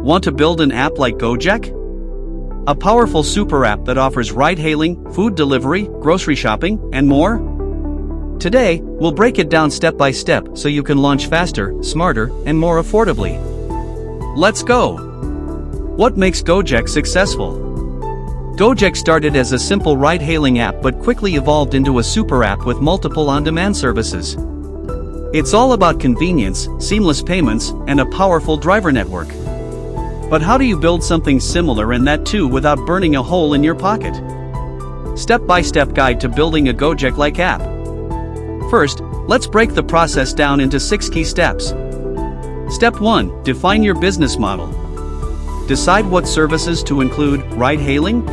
Want to build an app like Gojek? A powerful super app that offers ride-hailing, food delivery, grocery shopping, and more? Today, we'll break it down step by step so you can launch faster, smarter, and more affordably. Let's go! What makes Gojek successful? Gojek started as a simple ride-hailing app but quickly evolved into a super app with multiple on-demand services. It's all about convenience, seamless payments, and a powerful driver network. But how do you build something similar and that too without burning a hole in your pocket? Step-by-step guide to building a Gojek-like app. First, let's break the process down into 6 key steps. Step 1. Define your business model. Decide what services to include: ride-hailing,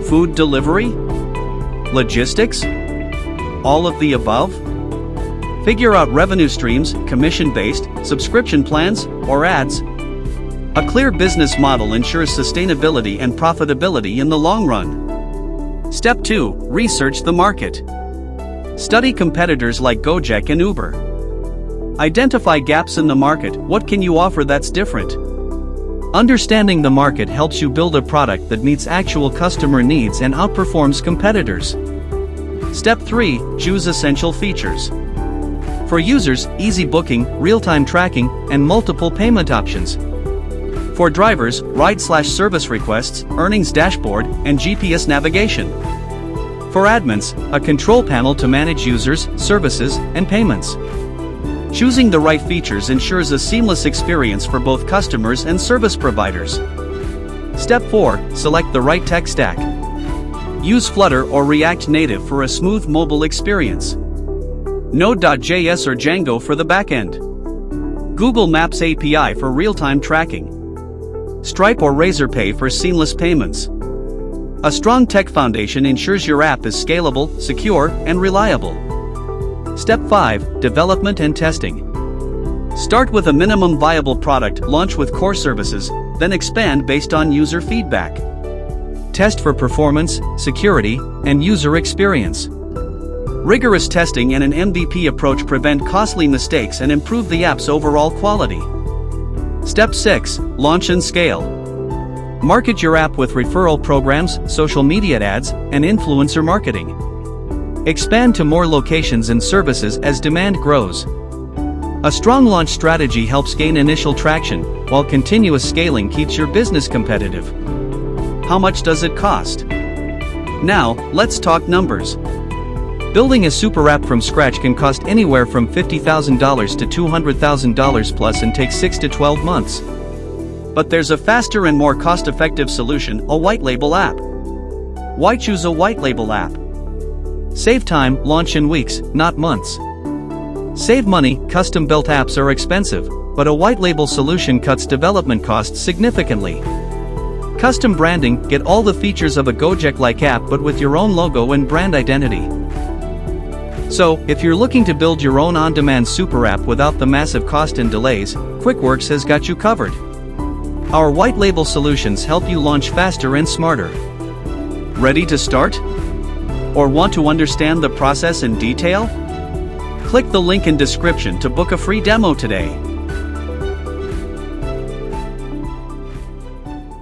food delivery, logistics, all of the above. Figure out revenue streams: commission-based, subscription plans, or ads. A clear business model ensures sustainability and profitability in the long run. Step 2. Research the market. Study competitors like Gojek and Uber. Identify gaps in the market. What can you offer that's different? Understanding the market helps you build a product that meets actual customer needs and outperforms competitors. Step 3. Choose essential features. For users, easy booking, real-time tracking, and multiple payment options. For drivers, ride/service requests, earnings dashboard, and GPS navigation. For admins, a control panel to manage users, services, and payments. Choosing the right features ensures a seamless experience for both customers and service providers. Step 4. Select the right tech stack. Use Flutter or React Native for a smooth mobile experience. Node.js or Django for the backend. Google Maps API for real-time tracking. Stripe or Razorpay for seamless payments. A strong tech foundation ensures your app is scalable, secure, and reliable. Step 5. Development and testing. Start with a minimum viable product, launch with core services, then expand based on user feedback. Test for performance, security, and user experience. Rigorous testing and an MVP approach prevent costly mistakes and improve the app's overall quality. Step 6. Launch and scale. Market your app with referral programs, social media ads, and influencer marketing. Expand to more locations and services as demand grows. A strong launch strategy helps gain initial traction, while continuous scaling keeps your business competitive. How much does it cost? Now, let's talk numbers. Building a super app from scratch can cost anywhere from $50,000 to $200,000 plus and take 6 to 12 months. But there's a faster and more cost-effective solution: a white label app. Why choose a white label app? Save time, launch in weeks, not months. Save money, custom-built apps are expensive, but a white label solution cuts development costs significantly. Custom branding: get all the features of a Gojek-like app but with your own logo and brand identity. So, if you're looking to build your own on-demand super app without the massive cost and delays, QuickWorks has got you covered. Our white label solutions help you launch faster and smarter. Ready to start? Or want to understand the process in detail? Click the link in description to book a free demo today.